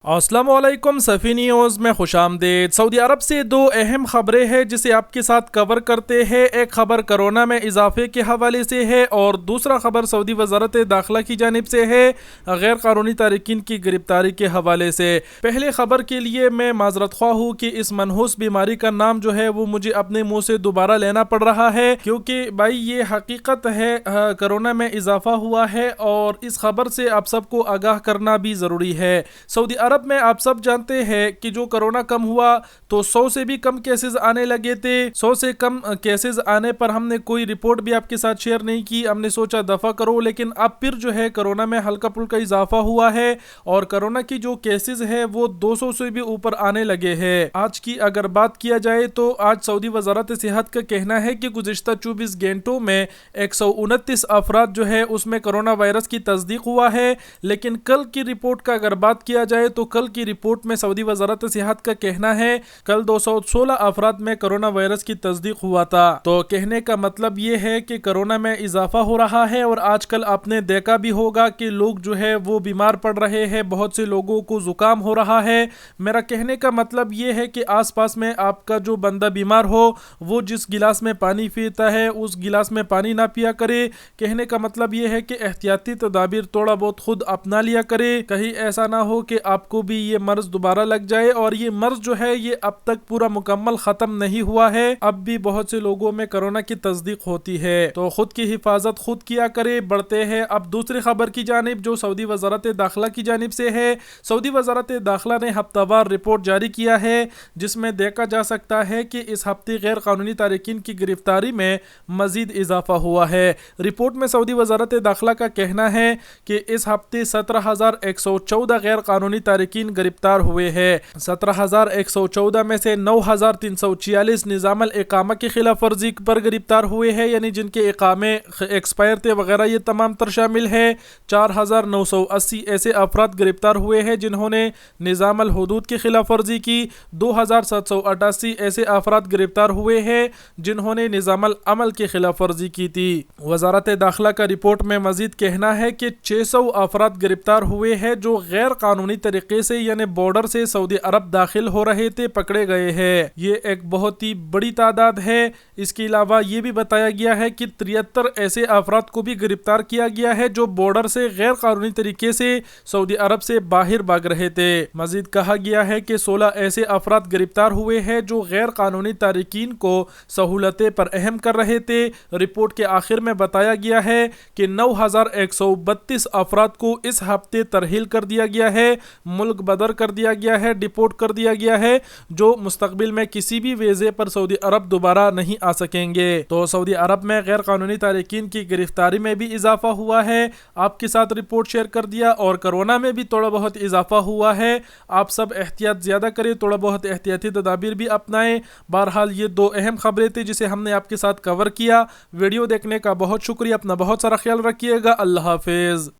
अस्सलामुअलैकुम सफ़ी न्यूज़ में खुश आमदीद। सऊदी अरब से दो अहम खबरें हैं जिसे आपके साथ कवर करते हैं। एक खबर कोरोना में इजाफे के हवाले से है और दूसरा खबर सऊदी वज़ारत दाखिला की जानिब से है गैर कानूनी तारिकीन की गिरफ्तारी के हवाले से। पहले खबर के लिए मैं माजरत ख्वाह हूँ कि इस मनहूस बीमारी का नाम जो है वो मुझे अपने मुँह से दोबारा लेना पड़ रहा है, क्योंकि भाई ये हकीकत है, कोरोना में इजाफा हुआ है और इस खबर से आप सबको आगाह करना भी ज़रूरी है। सऊदी अरब में आप सब जानते हैं कि जो कोरोना कम हुआ तो 100 से भी कम केसेस आने लगे थे। 100 से कम केसेस आने पर हमने कोई रिपोर्ट भी आपके साथ शेयर नहीं की, हमने सोचा दफा करो, लेकिन अब फिर जो है कोरोना में हल्का फुल्का इजाफा हुआ है और कोरोना की जो केसेस है वो 200 से भी ऊपर आने लगे हैं। आज की अगर बात किया जाए तो आज सऊदी वजारत सेहत का कहना है कि गुज़िश्ता 24 घंटों में 129 अफराद जो है उसमें कोरोना वायरस की तस्दीक हुआ है। लेकिन कल की रिपोर्ट का अगर बात किया जाए तो कल की रिपोर्ट में सऊदी वजारत सेहत का कहना है कल 216 अफराद में कोरोना वायरस की तस्दीक हुआ था। तो कहने का मतलब ये है कि कोरोना में इजाफा हो रहा है और आजकल आपने देखा भी होगा कि लोग जो है वो बीमार पड़ रहे हैं, बहुत से लोगों को जुकाम हो रहा है। मेरा कहने का मतलब ये है कि आसपास में आपका जो बंदा बीमार हो वो जिस गिलास में पानी पीता है उस गिलास में पानी ना पिया करे। कहने का मतलब ये है कि एहतियाती तदाबीर थोड़ा बहुत खुद अपना लिया करे, कहीं ऐसा ना हो कि आपको भी ये मर्ज दोबारा लग जाए। और ये मर्ज जो है ये अब तक पूरा मुकम्मल खत्म नहीं हुआ है, अब भी बहुत से लोगों में कोरोना की तस्दीक होती है। तो खुद की हिफाजत खुद किया करे। बढ़ते हैं अब दूसरी खबर की जानिब जो सऊदी वजारत दाखिला की जानिब से है। सऊदी वजारत दाखिला ने हफ्तावार रिपोर्ट जारी किया है जिसमें देखा जा सकता है कि इस हफ्ते गैर कानूनी तारिकीन की गिरफ्तारी में मजीद इजाफा हुआ है। रिपोर्ट में सऊदी वजारत दाखिला का कहना है कि इस हफ्ते 17,114 गैर कानूनी तारिकीन गिरफ्तार हुए हैं। 17,114 में से 9,346 निज़ामल इकामा की खिलाफ वर्जी पर गिरफ्तार हुए हैं, यानी जिनके इकामे एक्सपायर थे वगैरह ये तमाम तर शामिल है। 4,980 ऐसे अफराद गिरफ्तार हुए हैं जिन्होंने निज़ामल हुदूद की खिलाफ वर्जी की। 2,788 ऐसे अफराद गिरफ्तार हुए हैं जिन्होंने निज़ामल अमल की खिलाफ वर्जी की थी। वजारत दाखिला का रिपोर्ट में मजीद कहना है कि 600 अफराद गिरफ्तार हुए हैं जो गैर कानूनी तरीके से यानी बॉर्डर से सऊदी अरब दाखिल हो रहे थे, पकड़े गए हैं। ये एक बहुत ही बड़ी तादाद है। इसके अलावा ये भी बताया गया है कि 73 ऐसे अफराद को भी गिरफ्तार किया गया है जो बॉर्डर से गैर कानूनी तरीके से सऊदी अरब से बाहर भाग रहे थे। मजीद कहा गया है कि 16 ऐसे अफराद गिरफ्तार हुए हैं जो गैर कानूनी तारिकीन को सहूलतें पर अहम कर रहे थे। रिपोर्ट के आखिर में बताया गया है कि 9,132 अफराद को इस हफ्ते तरहील कर दिया गया है, मुल्क बदर कर दिया गया है, डिपोर्ट कर दिया गया है, जो मुस्तकबिल में किसी भी वीज़े पर सऊदी अरब दोबारा नहीं आ सकेंगे। तो सऊदी अरब में गैर कानूनी तारिकीन की गिरफ्तारी में भी इजाफा हुआ है, आपके साथ रिपोर्ट शेयर कर दिया। और कोरोना में भी थोड़ा बहुत इजाफा हुआ है। आप सब एहतियात ज़्यादा करें, थोड़ा बहुत एहतियाती तदाबीर भी अपनाएं। बहरहाल ये दो अहम खबरें थी जिसे हमने आपके साथ कवर किया। वीडियो देखने का बहुत शुक्रिया। अपना बहुत सारा ख्याल रखिएगा। अल्लाह हाफिज़।